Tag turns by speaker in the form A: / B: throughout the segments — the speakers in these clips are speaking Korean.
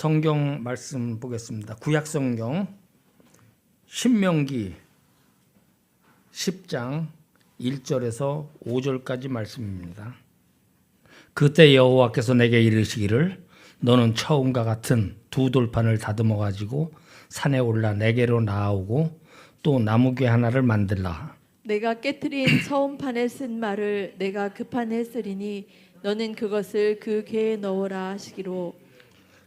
A: 성경 말씀 보겠습니다. 구약 성경 신명기 10장 1절에서 5절까지 말씀입니다. 그때 여호와께서 내게 이르시기를 너는 처음과 같은 두 돌판을 다듬어 가지고 산에 올라 내게로 나아오고 또 나무괴 하나를 만들라.
B: 내가 깨트린 처음 판에 쓴 말을 내가 그 판에 쓰리니 너는 그것을 그 궤에 넣으라 하시기로.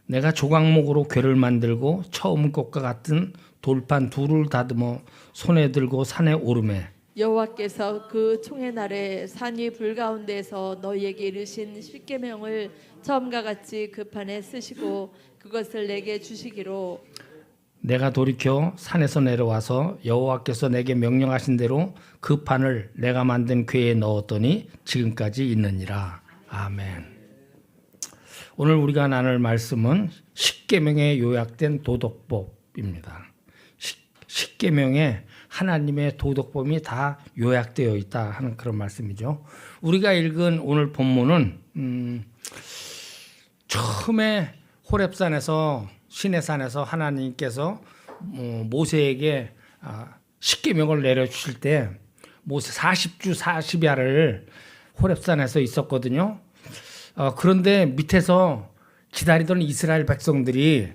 A: 내가 조각목으로 궤를 만들고 처음 것과 같은 돌판 둘을 다듬어 손에 들고 산에 오르매
B: 여호와께서 그 총의 날에 산이 불 가운데서 너희에게 이르신 십계명을 처음과 같이 그 판에 쓰시고 그것을 내게 주시기로.
A: 내가 돌이켜 산에서 내려와서 여호와께서 내게 명령하신 대로 그 판을 내가 만든 궤에 넣었더니 지금까지 있느니라. 아멘. 오늘 우리가 나눌 말씀은 십계명에 요약된 도덕법입니다. 십계명에 하나님의 도덕법이 다 요약되어 있다 하는 그런 말씀이죠. 우리가 읽은 오늘 본문은 처음에 호렙산에서 시내산에서 하나님께서 모세에게 십계명을 내려주실 때 모세 40주 40야를 호렙산에서 있었거든요. 그런데 밑에서 기다리던 이스라엘 백성들이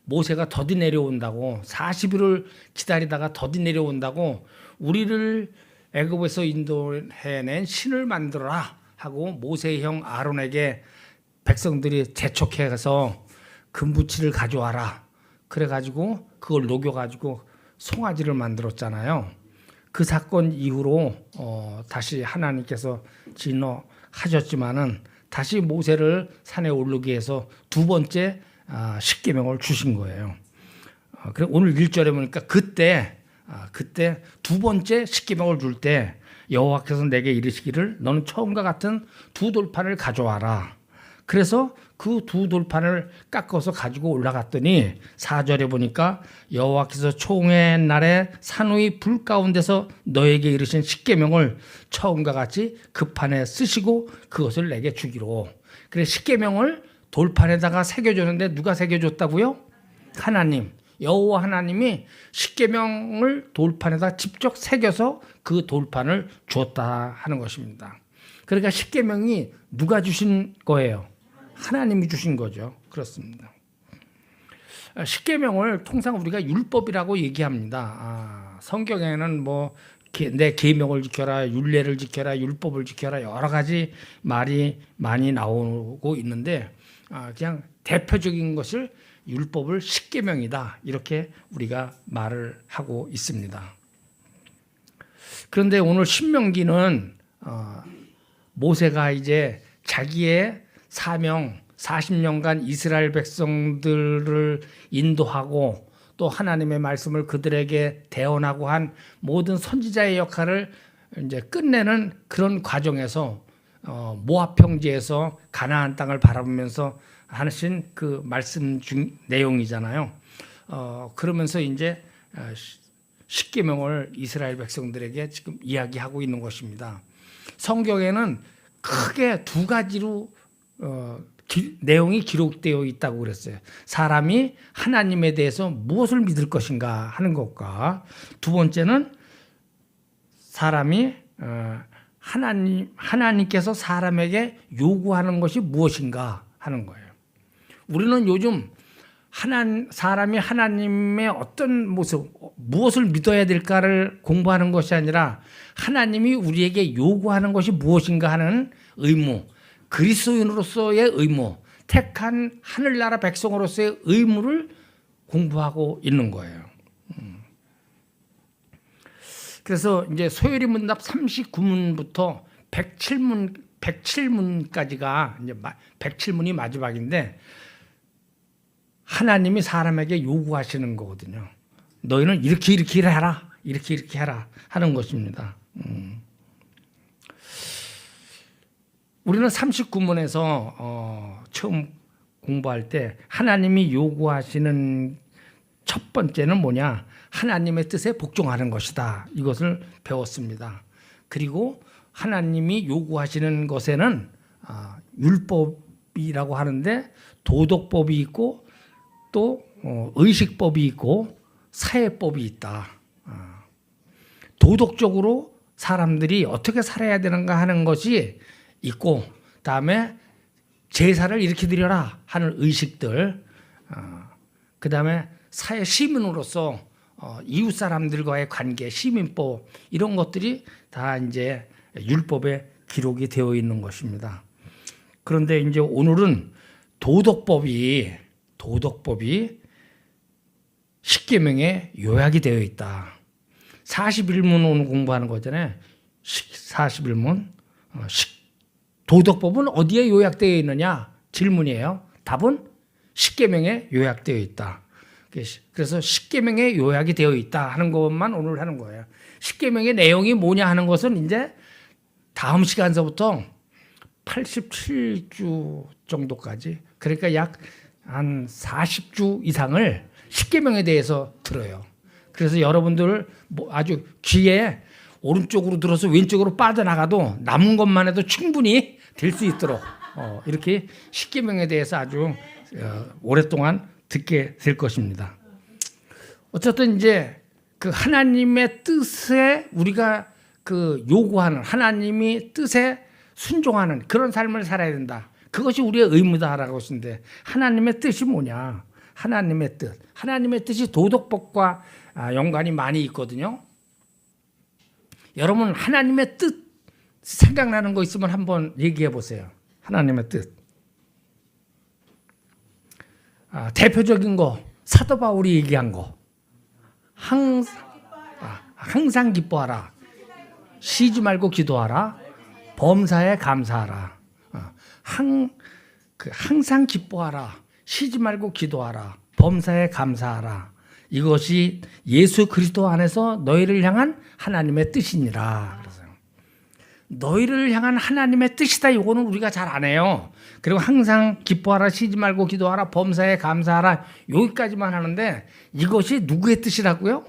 A: 모세가 더디 내려온다고 40일을 기다리다가 더디 내려온다고 우리를 애굽에서 인도해낸 신을 만들어라 하고 모세의 형 아론에게 백성들이 재촉해서 금부치를 가져와라. 그래가지고 그걸 녹여가지고 송아지를 만들었잖아요. 그 사건 이후로 다시 하나님께서 진노하셨지만은 다시 모세를 산에 오르게 해서 두 번째 십계명을 주신 거예요. 그래 오늘 1절에 보니까 그때 두 번째 십계명을 줄 때 여호와께서 내게 이르시기를 너는 처음과 같은 두 돌판을 가져와라. 그래서 그 두 돌판을 깎아서 가지고 올라갔더니 4절에 보니까 여호와께서 총의 날에 산 위의 불 가운데서 너에게 이르신 십계명을 처음과 같이 그 판에 쓰시고 그것을 내게 주기로. 그래 십계명을 돌판에다가 새겨줬는데 누가 새겨줬다고요? 하나님. 여호와 하나님이 십계명을 돌판에다 직접 새겨서 그 돌판을 주었다 하는 것입니다. 그러니까 십계명이 누가 주신 거예요? 하나님이 주신 거죠. 그렇습니다. 십계명을 통상 우리가 율법이라고 얘기합니다. 성경에는 내 계명을 지켜라, 율례를 지켜라, 율법을 지켜라 여러 가지 말이 많이 나오고 있는데 그냥 대표적인 것을 율법을 십계명이다 이렇게 우리가 말을 하고 있습니다. 그런데 오늘 신명기는 모세가 이제 자기의 사명 40년간 이스라엘 백성들을 인도하고 또 하나님의 말씀을 그들에게 대언하고 한 모든 선지자의 역할을 이제 끝내는 그런 과정에서 모압 평지에서 가나안 땅을 바라보면서 하신 그 말씀 중 내용이잖아요. 그러면서 이제 십계명을 이스라엘 백성들에게 지금 이야기하고 있는 것입니다. 성경에는 크게 두 가지로 내용이 기록되어 있다고 그랬어요. 사람이 하나님에 대해서 무엇을 믿을 것인가 하는 것과 두 번째는 사람이 하나님께서 사람에게 요구하는 것이 무엇인가 하는 거예요. 우리는 요즘 사람이 하나님의 어떤 모습, 무엇을 믿어야 될까를 공부하는 것이 아니라 하나님이 우리에게 요구하는 것이 무엇인가 하는 의무, 그리스도인으로서의 의무, 택한 하늘나라 백성으로서의 의무를 공부하고 있는 거예요. 그래서 이제 소요리 문답 39문부터 107문까지가 이제 107문이 마지막인데 하나님이 사람에게 요구하시는 거거든요. 너희는 이렇게 해라, 이렇게 해라 하는 것입니다. 우리는 39문에서 처음 공부할 때 하나님이 요구하시는 첫 번째는 뭐냐? 하나님의 뜻에 복종하는 것이다. 이것을 배웠습니다. 그리고 하나님이 요구하시는 것에는 율법이라고 하는데 도덕법이 있고 또 의식법이 있고 사회법이 있다. 도덕적으로 사람들이 어떻게 살아야 되는가 하는 것이 있고, 그다음에 제사를 이렇게 드려라 하는 의식들, 그다음에 사회 시민으로서 이웃 사람들과의 관계, 시민법 이런 것들이 다 이제 율법에 기록이 되어 있는 것입니다. 그런데 이제 오늘은 도덕법이 십계명에 요약이 되어 있다. 41문 오늘 공부하는 거잖아요. 41문. 도덕법은 어디에 요약되어 있느냐? 질문이에요. 답은 십계명에 요약되어 있다. 그래서 십계명에 요약이 되어 있다 하는 것만 오늘 하는 거예요. 십계명의 내용이 뭐냐 하는 것은 이제 다음 시간서부터 87주 정도까지, 그러니까 약 한 40주 이상을 십계명에 대해서 들어요. 그래서 여러분들 아주 귀에 오른쪽으로 들어서 왼쪽으로 빠져나가도 남은 것만 해도 충분히 될 수 있도록 이렇게 십계명에 대해서 아주 오랫동안 듣게 될 것입니다. 어쨌든 이제 그 하나님의 뜻에 우리가 그 요구하는, 하나님이 뜻에 순종하는 그런 삶을 살아야 된다. 그것이 우리의 의무다라고 하시는데, 하나님의 뜻이 뭐냐? 하나님의 뜻. 하나님의 뜻이 도덕법과 연관이 많이 있거든요. 여러분 하나님의 뜻 생각나는 거 있으면 한번 얘기해 보세요. 하나님의 뜻. 대표적인 거 사도 바울이 얘기한 거. 항상 기뻐하라. 쉬지 말고 기도하라. 범사에 감사하라. 항상 기뻐하라. 쉬지 말고 기도하라. 범사에 감사하라. 이것이 예수 그리스도 안에서 너희를 향한 하나님의 뜻이니라. 그래서 너희를 향한 하나님의 뜻이다. 이거는 우리가 잘 안 해요. 그리고 항상 기뻐하라, 쉬지 말고 기도하라, 범사에 감사하라, 여기까지만 하는데 이것이 누구의 뜻이라고요?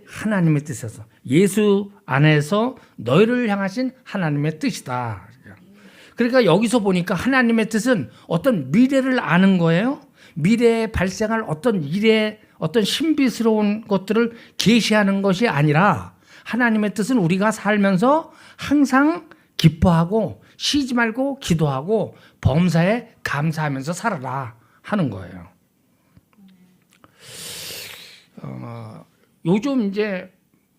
A: 하나님의 뜻이어서, 예수 안에서 너희를 향하신 하나님의 뜻이다. 그러니까 여기서 보니까 하나님의 뜻은 어떤 미래를 아는 거예요. 미래에 발생할 어떤 일에 어떤 신비스러운 것들을 계시하는 것이 아니라, 하나님의 뜻은 우리가 살면서 항상 기뻐하고 쉬지 말고 기도하고 범사에 감사하면서 살아라 하는 거예요. 요즘 이제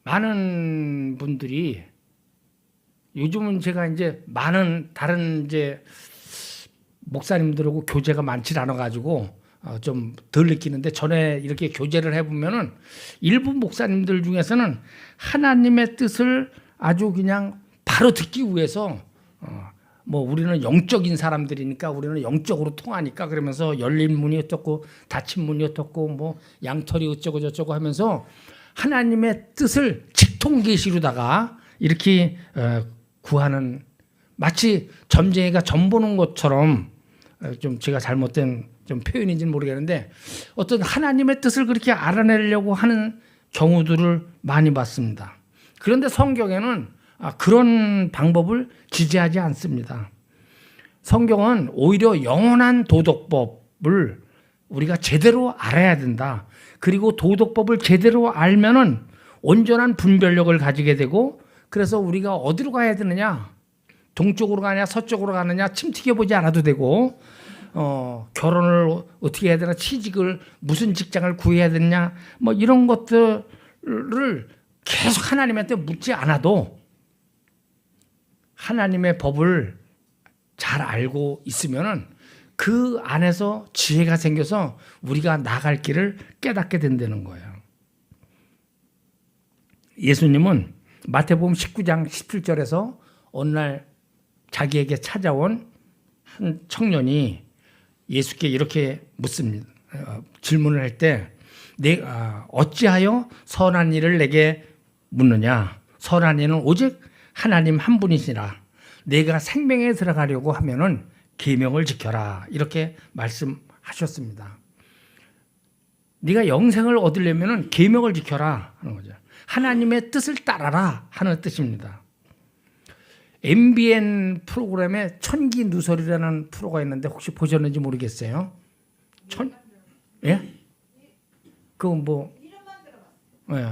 A: 많은 분들이, 요즘은 제가 이제 많은 다른 이제 목사님들하고 교제가 많지 않아 가지고 좀 덜 느끼는데, 전에 이렇게 교제를 해보면은 일부 목사님들 중에서는 하나님의 뜻을 아주 그냥 바로 듣기 위해서 뭐 우리는 영적인 사람들이니까 우리는 영적으로 통하니까 그러면서 열린 문이 어떻고 닫힌 문이 어떻고 뭐 양털이 어쩌고 저쩌고 하면서 하나님의 뜻을 직통계시로다가 이렇게 구하는, 마치 점쟁이가 점 보는 것처럼, 좀 제가 잘못된 좀 표현인지는 모르겠는데 어떤 하나님의 뜻을 그렇게 알아내려고 하는 경우들을 많이 봤습니다. 그런데 성경에는 그런 방법을 지지하지 않습니다. 성경은 오히려 영원한 도덕법을 우리가 제대로 알아야 된다. 그리고 도덕법을 제대로 알면은 온전한 분별력을 가지게 되고, 그래서 우리가 어디로 가야 되느냐, 동쪽으로 가느냐 서쪽으로 가느냐 침튀겨 보지 않아도 되고, 결혼을 어떻게 해야 되나, 취직을 무슨 직장을 구해야 되느냐, 뭐 이런 것들을 계속 하나님한테 묻지 않아도 하나님의 법을 잘 알고 있으면은 그 안에서 지혜가 생겨서 우리가 나갈 길을 깨닫게 된다는 거예요. 예수님은 마태복음 19장 17절에서 어느 날 자기에게 찾아온 한 청년이 예수께 이렇게 묻습니다. 질문을 할 때, 어찌하여 선한 일을 내게 묻느냐? 선한 일은 오직 하나님 한 분이시라. 내가 생명에 들어가려고 하면은 계명을 지켜라. 이렇게 말씀하셨습니다. 네가 영생을 얻으려면은 계명을 지켜라 하는 거죠. 하나님의 뜻을 따라라 하는 뜻입니다. MBN 프로그램에 천기 누설이라는 프로가 있는데 혹시 보셨는지 모르겠어요. 예? 그뭐 예.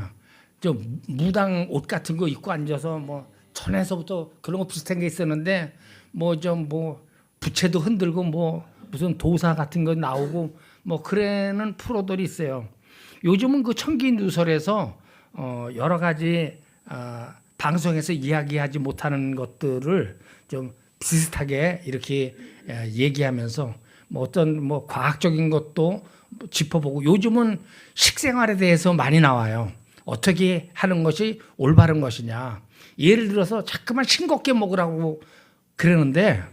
A: 저 무당 옷 같은 거 입고 앉아서 뭐 전에서부터 그런 거 비슷한 게 있었는데 뭐 좀 뭐 부채도 흔들고 뭐 무슨 도사 같은 거 나오고 뭐 그래는 프로들이 있어요. 요즘은 그 청기 누설에서 여러 가지 방송에서 이야기하지 못하는 것들을 좀 비슷하게 이렇게 얘기하면서 뭐 어떤 뭐 과학적인 것도 짚어보고 요즘은 식생활에 대해서 많이 나와요. 어떻게 하는 것이 올바른 것이냐. 예를 들어서 자꾸만 싱겁게 먹으라고 그러는데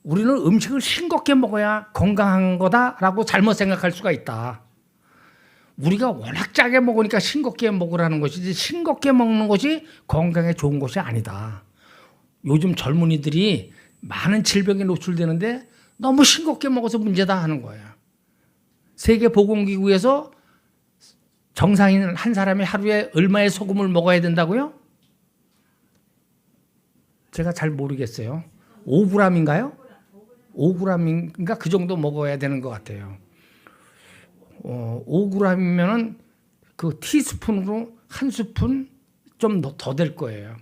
A: 우리는 음식을 싱겁게 먹어야 건강한 거다라고 잘못 생각할 수가 있다. 우리가 워낙 짜게 먹으니까 싱겁게 먹으라는 것이지 싱겁게 먹는 것이 건강에 좋은 것이 아니다. 요즘 젊은이들이 많은 질병에 노출되는데 너무 싱겁게 먹어서 문제다 하는 거야. 세계보건기구에서 정상인 한 사람이 하루에 얼마의 소금을 먹어야 된다고요? 제가 잘 모르겠어요. 5g인가요? 5g인가 그 정도 먹어야 되는 것 같아요. 5g이면은 그 티스푼으로 한 스푼 좀 더 될 거예요.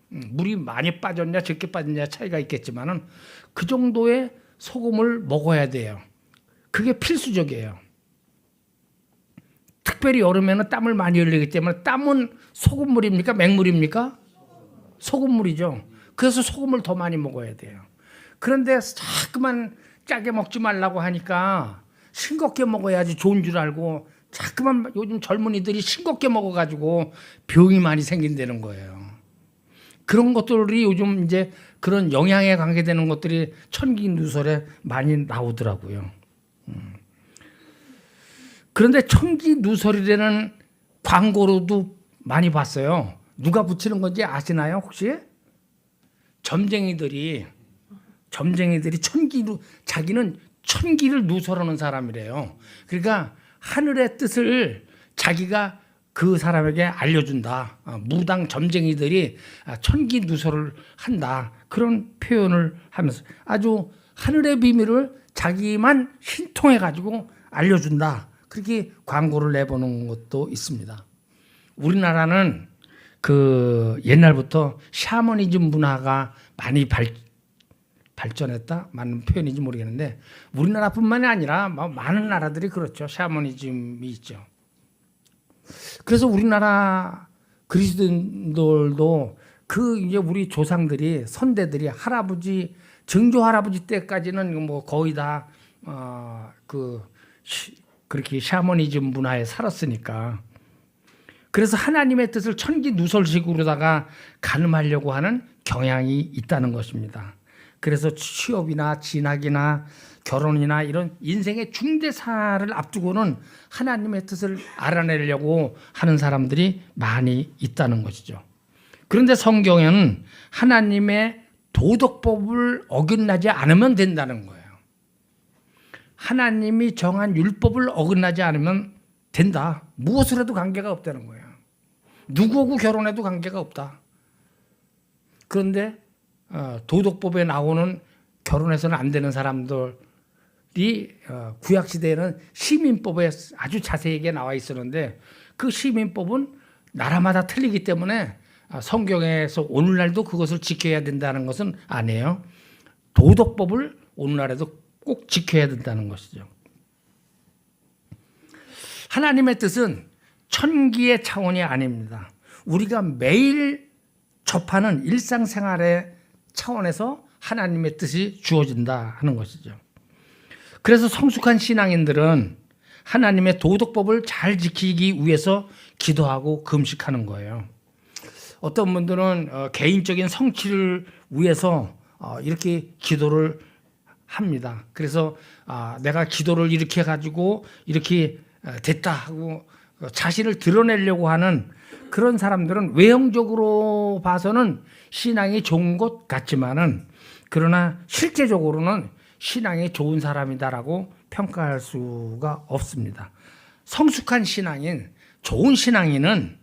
A: 물이 많이 빠졌냐 적게 빠졌냐 차이가 있겠지만은 그 정도의 소금을 먹어야 돼요. 그게 필수적이에요. 특별히 여름에는 땀을 많이 흘리기 때문에 땀은 소금물입니까? 맹물입니까? 소금물이죠. 그래서 소금을 더 많이 먹어야 돼요. 그런데 자꾸만 짜게 먹지 말라고 하니까 싱겁게 먹어야지 좋은 줄 알고 자꾸만 요즘 젊은이들이 싱겁게 먹어가지고 병이 많이 생긴다는 거예요. 그런 것들이 요즘 이제 그런 영양에 관계되는 것들이 천기누설에 많이 나오더라고요. 그런데 천기누설이라는 광고로도 많이 봤어요. 누가 붙이는 건지 아시나요 혹시? 점쟁이들이 자기는 천기를 누설하는 사람이래요. 그러니까 하늘의 뜻을 자기가 그 사람에게 알려준다. 무당 점쟁이들이 천기 누설을 한다. 그런 표현을 하면서 아주 하늘의 비밀을 자기만 신통해 가지고 알려준다. 그렇게 광고를 내보는 것도 있습니다. 우리나라는 그 옛날부터 샤머니즘 문화가 많이 발전했다? 맞는 표현인지 모르겠는데 우리나라뿐만이 아니라 많은 나라들이 그렇죠. 샤머니즘이 있죠. 그래서 우리나라 그리스도인들도 그 이제 우리 조상들이 선대들이 할아버지 증조 할아버지 때까지는 뭐 거의 다 그렇게 샤머니즘 문화에 살았으니까 그래서 하나님의 뜻을 천기 누설식으로다가 가늠하려고 하는 경향이 있다는 것입니다. 그래서 취업이나 진학이나 결혼이나 이런 인생의 중대사를 앞두고는 하나님의 뜻을 알아내려고 하는 사람들이 많이 있다는 것이죠. 그런데 성경에는 하나님의 도덕법을 어긋나지 않으면 된다는 거예요. 하나님이 정한 율법을 어긋나지 않으면 된다. 무엇을 해도 관계가 없다는 거예요. 누구하고 결혼해도 관계가 없다. 그런데 도덕법에 나오는 결혼해서는 안 되는 사람들이 구약시대에는 시민법에 아주 자세하게 나와 있었는데 그 시민법은 나라마다 틀리기 때문에 성경에서 오늘날도 그것을 지켜야 된다는 것은 아니에요. 도덕법을 오늘날에도 꼭 지켜야 된다는 것이죠. 하나님의 뜻은 천기의 차원이 아닙니다. 우리가 매일 접하는 일상생활의 차원에서 하나님의 뜻이 주어진다 하는 것이죠. 그래서 성숙한 신앙인들은 하나님의 도덕법을 잘 지키기 위해서 기도하고 금식하는 거예요. 어떤 분들은 개인적인 성취를 위해서 이렇게 기도를 합니다. 그래서 내가 기도를 이렇게 해가지고 이렇게 됐다 하고 자신을 드러내려고 하는 그런 사람들은 외형적으로 봐서는 신앙이 좋은 것 같지만은 그러나 실제적으로는 신앙이 좋은 사람이다라고 평가할 수가 없습니다. 성숙한 신앙인, 좋은 신앙인은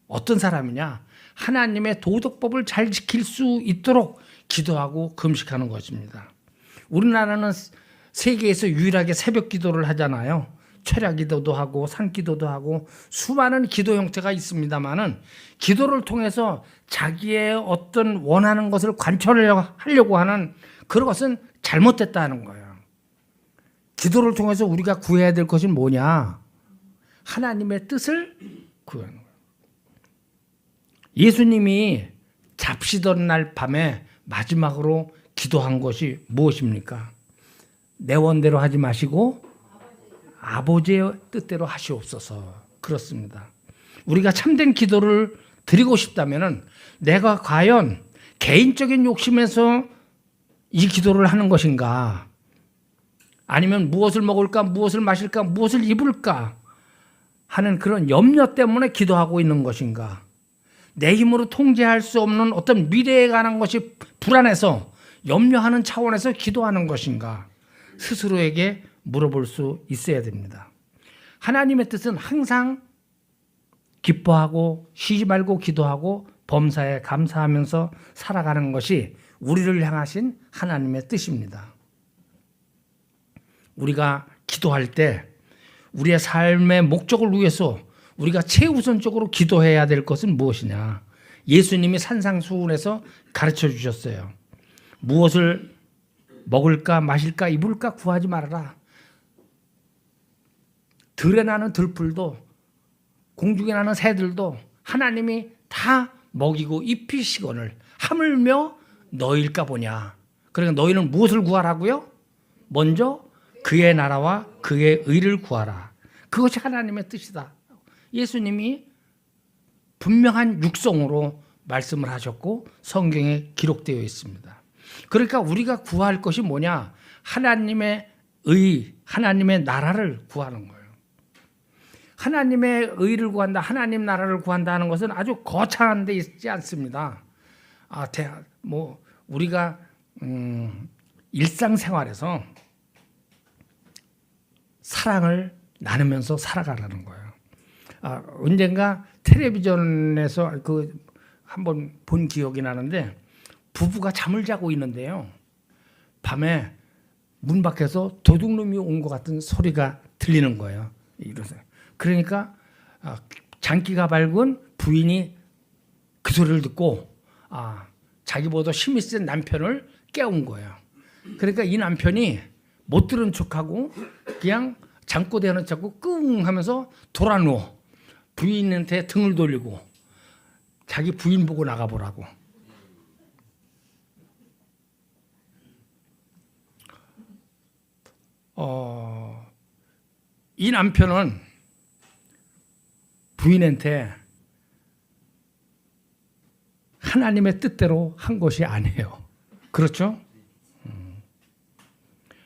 A: 어떤 사람이냐? 하나님의 도덕법을 잘 지킬 수 있도록 기도하고 금식하는 것입니다. 우리나라는 세계에서 유일하게 새벽 기도를 하잖아요. 철야기도도 하고 산기도도 하고 수많은 기도 형태가 있습니다만은 기도를 통해서 자기의 어떤 원하는 것을 관철하려고 하는 그런 것은 잘못됐다는 거예요. 기도를 통해서 우리가 구해야 될 것이 뭐냐? 하나님의 뜻을 구하는 거예요. 예수님이 잡시던 날 밤에 마지막으로 기도한 것이 무엇입니까? 내 원대로 하지 마시고 아버지의 뜻대로 하시옵소서. 그렇습니다. 우리가 참된 기도를 드리고 싶다면 내가 과연 개인적인 욕심에서 이 기도를 하는 것인가? 아니면 무엇을 먹을까, 무엇을 마실까, 무엇을 입을까 하는 그런 염려 때문에 기도하고 있는 것인가? 내 힘으로 통제할 수 없는 어떤 미래에 관한 것이 불안해서 염려하는 차원에서 기도하는 것인가? 스스로에게 물어볼 수 있어야 됩니다. 하나님의 뜻은 항상 기뻐하고 쉬지 말고 기도하고 범사에 감사하면서 살아가는 것이 우리를 향하신 하나님의 뜻입니다. 우리가 기도할 때 우리의 삶의 목적을 위해서 우리가 최우선적으로 기도해야 될 것은 무엇이냐? 예수님이 산상수훈에서 가르쳐 주셨어요. 무엇을 먹을까 마실까 입을까 구하지 말아라. 들에 나는 들풀도 공중에 나는 새들도 하나님이 다 먹이고 입히시거늘 하물며 너희일까 보냐. 그러니까 너희는 무엇을 구하라고요? 먼저 그의 나라와 그의 의를 구하라. 그것이 하나님의 뜻이다. 예수님이 분명한 육성으로 말씀을 하셨고 성경에 기록되어 있습니다. 그러니까 우리가 구할 것이 뭐냐? 하나님의 의, 하나님의 나라를 구하는 거예요. 하나님의 의를 구한다, 하나님 나라를 구한다 하는 것은 아주 거창한 데 있지 않습니다. 우리가 일상생활에서 사랑을 나누면서 살아가라는 거예요. 언젠가 텔레비전에서 한번 본 기억이 나는데 부부가 잠을 자고 있는데요. 밤에 문 밖에서 도둑놈이 온 것 같은 소리가 들리는 거예요. 그러니까 장기가 밝은 부인이 그 소리를 듣고 자기보다 힘이 센 남편을 깨운 거예요. 그러니까 이 남편이 못 들은 척하고 그냥 잠꼬대하는 척하고 끙 하면서 돌아 누워 부인한테 등을 돌리고 자기 부인 보고 나가보라고. 이 남편은 부인한테 하나님의 뜻대로 한 것이 아니에요. 그렇죠?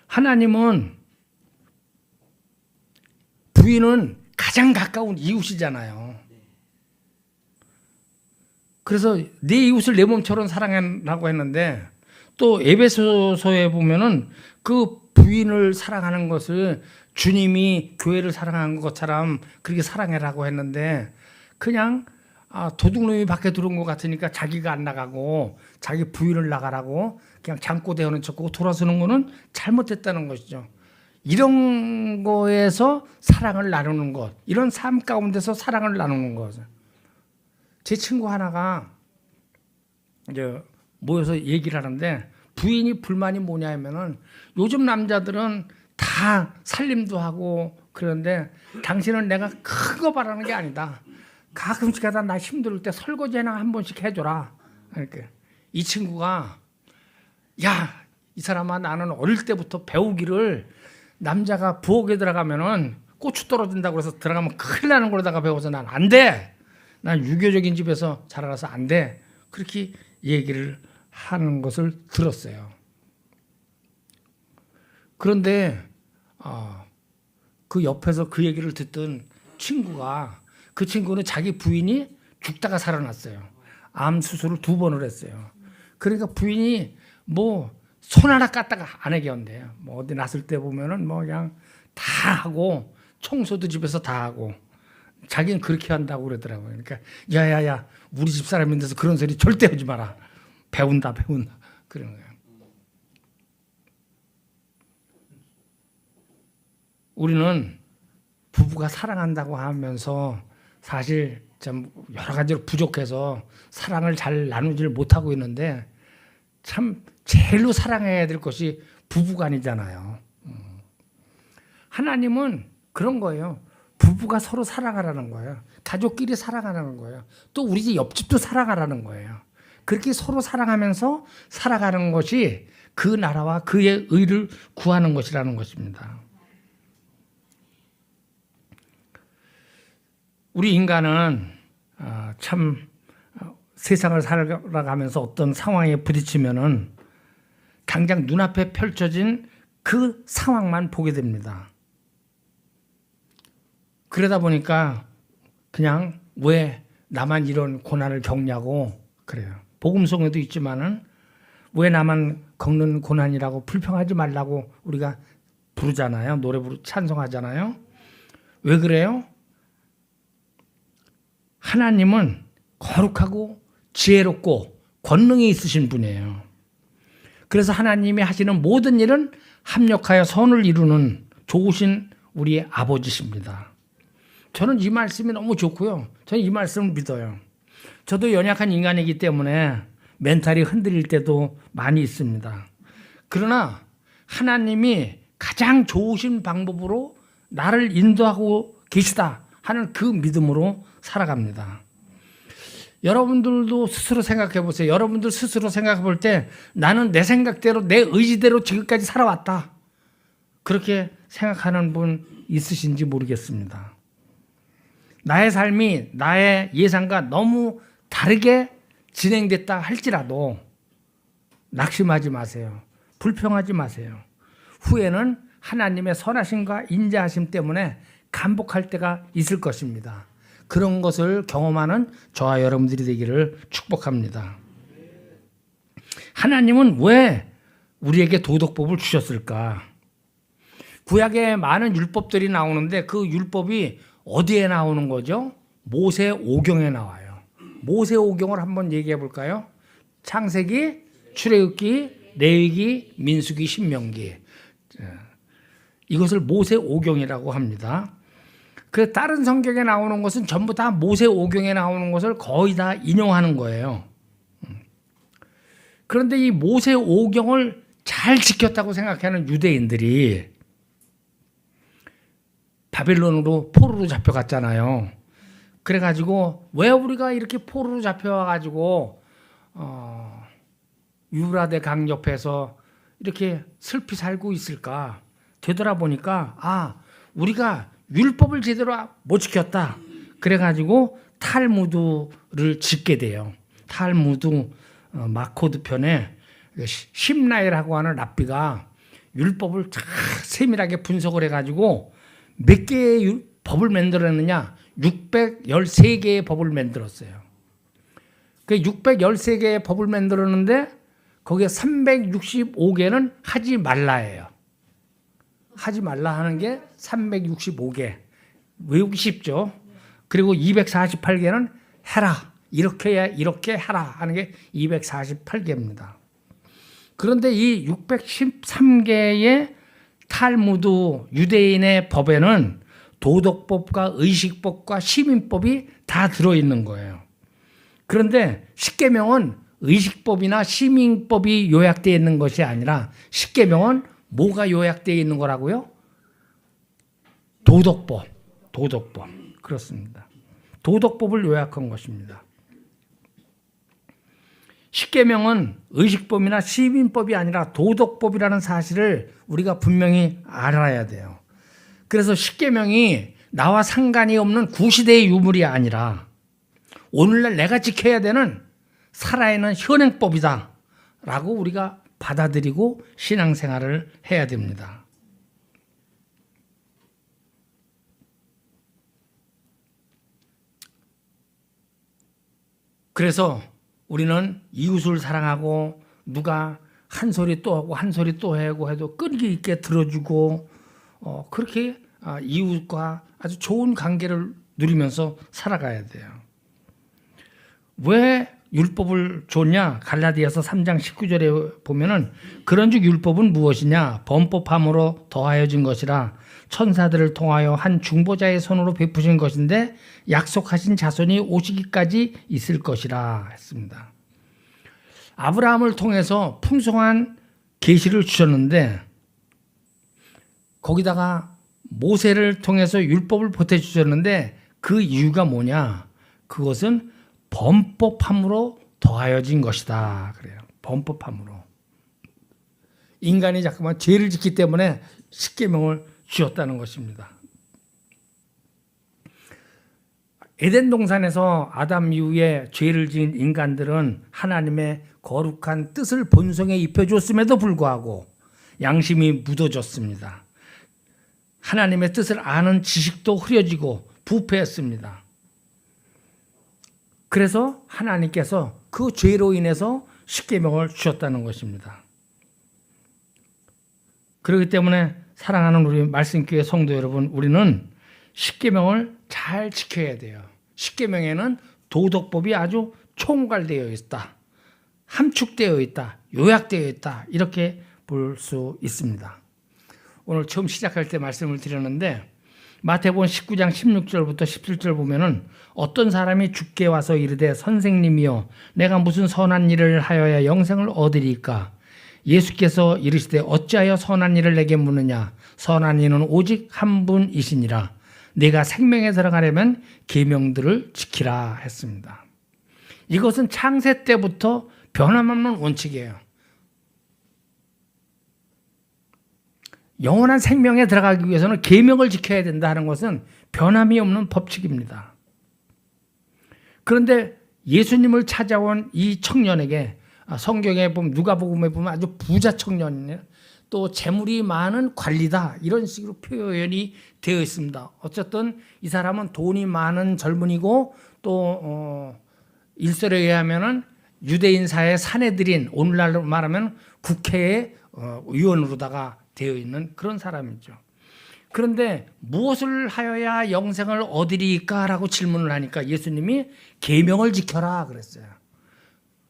A: 하나님은 부인은 가장 가까운 이웃이잖아요. 그래서 내 이웃을 내 몸처럼 사랑하라고 했는데 또 에베소서에 보면은 그 부인을 사랑하는 것을 주님이 교회를 사랑한 것처럼 그렇게 사랑해라고 했는데 그냥 도둑놈이 밖에 들어온 것 같으니까 자기가 안 나가고 자기 부인을 나가라고 그냥 잠꼬대하는 척하고 돌아서는 거는 잘못됐다는 것이죠. 이런 거에서 사랑을 나누는 것, 이런 삶 가운데서 사랑을 나누는 것. 제 친구 하나가 이제 모여서 얘기를 하는데 부인이 불만이 뭐냐 하면은 요즘 남자들은 다 살림도 하고 그런데 당신은 내가 큰 거 바라는 게 아니다. 가끔씩 하다 나 힘들 때 설거지나 한 번씩 해줘라. 이렇게 이 친구가 이 사람아 나는 어릴 때부터 배우기를 남자가 부엌에 들어가면은 고추 떨어진다고 해서 들어가면 큰일 나는 거로다가 배워서 난 안 돼. 난 유교적인 집에서 자라서 안 돼. 그렇게 얘기를 하는 것을 들었어요. 그런데 그 옆에서 그 얘기를 듣던 친구가 그 친구는 자기 부인이 죽다가 살아났어요. 암 수술을 2번을 했어요. 그러니까 부인이 손 하나 깠다가 안 하게 한대요. 어디 났을 때 보면은 그냥 다 하고 청소도 집에서 다 하고 자기는 그렇게 한다고 그러더라고요. 그러니까 야야야 우리 집 사람인데서 그런 소리 절대 하지 마라. 배운다 그런 거예요. 우리는 부부가 사랑한다고 하면서 사실 참 여러 가지로 부족해서 사랑을 잘 나누지를 못하고 있는데 참 제일로 사랑해야 될 것이 부부간이잖아요. 하나님은 그런 거예요. 부부가 서로 사랑하라는 거예요. 가족끼리 사랑하라는 거예요. 또 우리 집 옆집도 사랑하라는 거예요. 그렇게 서로 사랑하면서 살아가는 것이 그 나라와 그의 의를 구하는 것이라는 것입니다. 우리 인간은 참 세상을 살아가면서 어떤 상황에 부딪히면은 당장 눈앞에 펼쳐진 그 상황만 보게 됩니다. 그러다 보니까 그냥 왜 나만 이런 고난을 겪냐고 그래요. 복음성에도 있지만은 왜 나만 겪는 고난이라고 불평하지 말라고 우리가 부르잖아요. 노래 부르 찬송하잖아요. 왜 그래요? 하나님은 거룩하고 지혜롭고 권능이 있으신 분이에요. 그래서 하나님이 하시는 모든 일은 합력하여 선을 이루는 좋으신 우리 아버지십니다. 저는 이 말씀이 너무 좋고요. 저는 이 말씀을 믿어요. 저도 연약한 인간이기 때문에 멘탈이 흔들릴 때도 많이 있습니다. 그러나 하나님이 가장 좋으신 방법으로 나를 인도하고 계시다 하는 그 믿음으로 살아갑니다. 여러분들도 스스로 생각해 보세요. 여러분들 스스로 생각해 볼 때 나는 내 생각대로 내 의지대로 지금까지 살아왔다. 그렇게 생각하는 분 있으신지 모르겠습니다. 나의 삶이 나의 예상과 너무 다르게 진행됐다 할지라도 낙심하지 마세요. 불평하지 마세요. 후에는 하나님의 선하심과 인자하심 때문에 감복할 때가 있을 것입니다. 그런 것을 경험하는 저와 여러분들이 되기를 축복합니다. 하나님은 왜 우리에게 도덕법을 주셨을까? 구약에 많은 율법들이 나오는데 그 율법이 어디에 나오는 거죠? 모세오경에 나와요. 모세오경을 한번 얘기해 볼까요? 창세기, 출애굽기, 레위기, 민수기, 신명기. 이것을 모세오경이라고 합니다. 그 다른 성경에 나오는 것은 전부 다 모세오경에 나오는 것을 거의 다 인용하는 거예요. 그런데 이 모세오경을 잘 지켰다고 생각하는 유대인들이 바벨론으로 포로로 잡혀갔잖아요. 그래가지고 왜 우리가 이렇게 포로로 잡혀와가지고 유브라데 강 옆에서 이렇게 슬피 살고 있을까? 되돌아보니까 우리가 율법을 제대로 못 지켰다. 그래가지고 탈무드를 짓게 돼요. 탈무드 마코드 편에 심라이라고 하는 랍비가 율법을 세밀하게 분석을 해가지고 몇 개의 법을 만들었느냐? 613개의 법을 만들었어요. 그 613개의 법을 만들었는데 거기에 365개는 하지 말라예요. 하지 말라 하는 게 365개. 외우기 쉽죠. 그리고 248개는 해라. 이렇게 해야 이렇게 하라 하는 게 248개입니다. 그런데 이 613개의 탈무드 유대인의 법에는 도덕법과 의식법과 시민법이 다 들어있는 거예요. 그런데 십계명은 의식법이나 시민법이 요약되어 있는 것이 아니라 십계명은 뭐가 요약되어 있는 거라고요? 도덕법. 그렇습니다. 도덕법을 요약한 것입니다. 십계명은 의식법이나 시민법이 아니라 도덕법이라는 사실을 우리가 분명히 알아야 돼요. 그래서 십계명이 나와 상관이 없는 구시대의 유물이 아니라 오늘날 내가 지켜야 되는 살아있는 현행법이다 라고 우리가 받아들이고 신앙생활을 해야 됩니다. 그래서 우리는 이웃을 사랑하고 누가 한 소리 또 하고 한 소리 또 하고 해도 끈기 있게 들어주고 그렇게 이웃과 아주 좋은 관계를 누리면서 살아가야 돼요. 왜 율법을 줬냐? 갈라디아서 3장 19절에 보면은 그런즉 율법은 무엇이냐? 범법함으로 더하여진 것이라 천사들을 통하여 한 중보자의 손으로 베푸신 것인데 약속하신 자손이 오시기까지 있을 것이라 했습니다. 아브라함을 통해서 풍성한 계시를 주셨는데 거기다가 모세를 통해서 율법을 보태주셨는데 그 이유가 뭐냐? 그것은 범법함으로 더하여진 것이다. 그래요. 범법함으로. 인간이 자꾸만 죄를 짓기 때문에 십계명을 주었다는 것입니다. 에덴 동산에서 아담 이후에 죄를 지은 인간들은 하나님의 거룩한 뜻을 본성에 입혀줬음에도 불구하고 양심이 묻어졌습니다. 하나님의 뜻을 아는 지식도 흐려지고 부패했습니다. 그래서 하나님께서 그 죄로 인해서 십계명을 주셨다는 것입니다. 그렇기 때문에 사랑하는 우리 말씀교회 성도 여러분, 우리는 십계명을 잘 지켜야 돼요. 십계명에는 도덕법이 아주 총괄되어 있다, 함축되어 있다, 요약되어 있다, 이렇게 볼 수 있습니다. 오늘 처음 시작할 때 말씀을 드렸는데 마태복음 19장 16절부터 17절 보면은 어떤 사람이 주께 와서 이르되 선생님이여 내가 무슨 선한 일을 하여야 영생을 얻으리까? 예수께서 이르시되 어찌하여 선한 일을 내게 묻느냐? 선한 이는 오직 한 분이시니라. 내가 생명에 들어가려면 계명들을 지키라 했습니다. 이것은 창세 때부터 변함없는 원칙이에요. 영원한 생명에 들어가기 위해서는 계명을 지켜야 된다 하는 것은 변함이 없는 법칙입니다. 그런데 예수님을 찾아온 이 청년에게 성경에 보면 누가복음에 보면 아주 부자 청년이네요. 또 재물이 많은 관리다 이런 식으로 표현이 되어 있습니다. 어쨌든 이 사람은 돈이 많은 젊은이고 또 일설에 의하면은 유대인 사회의 사내들인 오늘날로 말하면 국회의 의원으로다가 되어 있는 그런 사람이죠. 그런데 무엇을 하여야 영생을 얻으리까라고 질문을 하니까 예수님이 계명을 지켜라 그랬어요.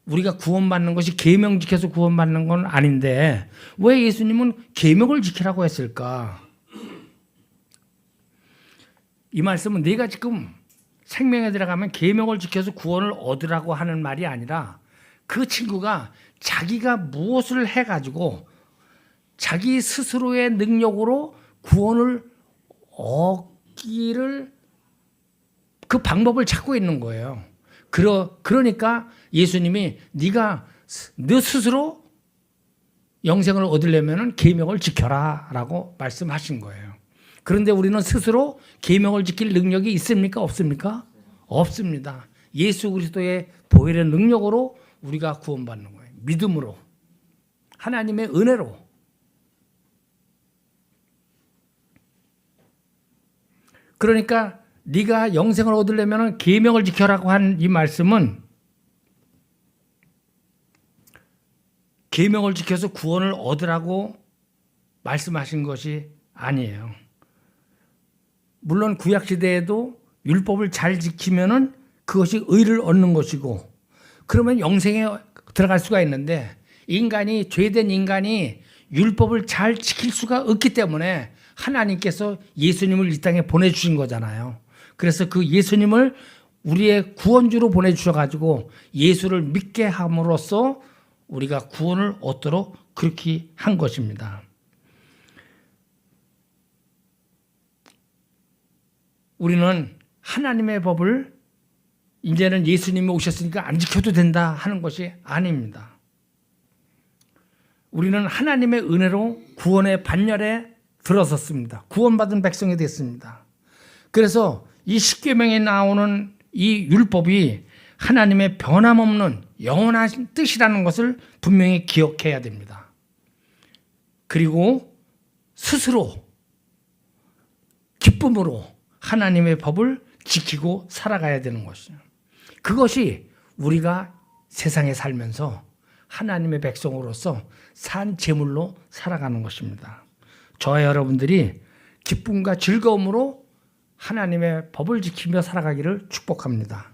A: 우리가 구원받는 것이 계명 지켜서 구원받는 건 아닌데 왜 예수님은 계명을 지키라고 했을까? 이 말씀은 내가 지금 생명에 들어가면 계명을 지켜서 구원을 얻으라고 하는 말이 아니라 그 친구가 자기가 무엇을 해가지고 자기 스스로의 능력으로 구원을 얻기를 그 방법을 찾고 있는 거예요. 그러니까 예수님이 네가 너 스스로 영생을 얻으려면 계명을 지켜라라고 말씀하신 거예요. 그런데 우리는 스스로 계명을 지킬 능력이 있습니까? 없습니까? 없습니다. 예수 그리스도의 보혈의 능력으로 우리가 구원받는 거예요. 믿음으로, 하나님의 은혜로. 그러니까 네가 영생을 얻으려면 계명을 지켜라고 한 이 말씀은 계명을 지켜서 구원을 얻으라고 말씀하신 것이 아니에요. 물론 구약 시대에도 율법을 잘 지키면은 그것이 의를 얻는 것이고 그러면 영생에 들어갈 수가 있는데 인간이 죄된 인간이 율법을 잘 지킬 수가 없기 때문에 하나님께서 예수님을 이 땅에 보내주신 거잖아요. 그래서 그 예수님을 우리의 구원주로 보내주셔가지고 예수를 믿게 함으로써 우리가 구원을 얻도록 그렇게 한 것입니다. 우리는 하나님의 법을 이제는 예수님이 오셨으니까 안 지켜도 된다 하는 것이 아닙니다. 우리는 하나님의 은혜로 구원의 반열에 들어섰습니다. 구원받은 백성이 됐습니다. 그래서 이 십계명에 나오는 이 율법이 하나님의 변함없는 영원한 뜻이라는 것을 분명히 기억해야 됩니다. 그리고 스스로 기쁨으로 하나님의 법을 지키고 살아가야 되는 것이죠. 그것이 우리가 세상에 살면서 하나님의 백성으로서 산 제물로 살아가는 것입니다. 저와 여러분들이 기쁨과 즐거움으로 하나님의 법을 지키며 살아가기를 축복합니다.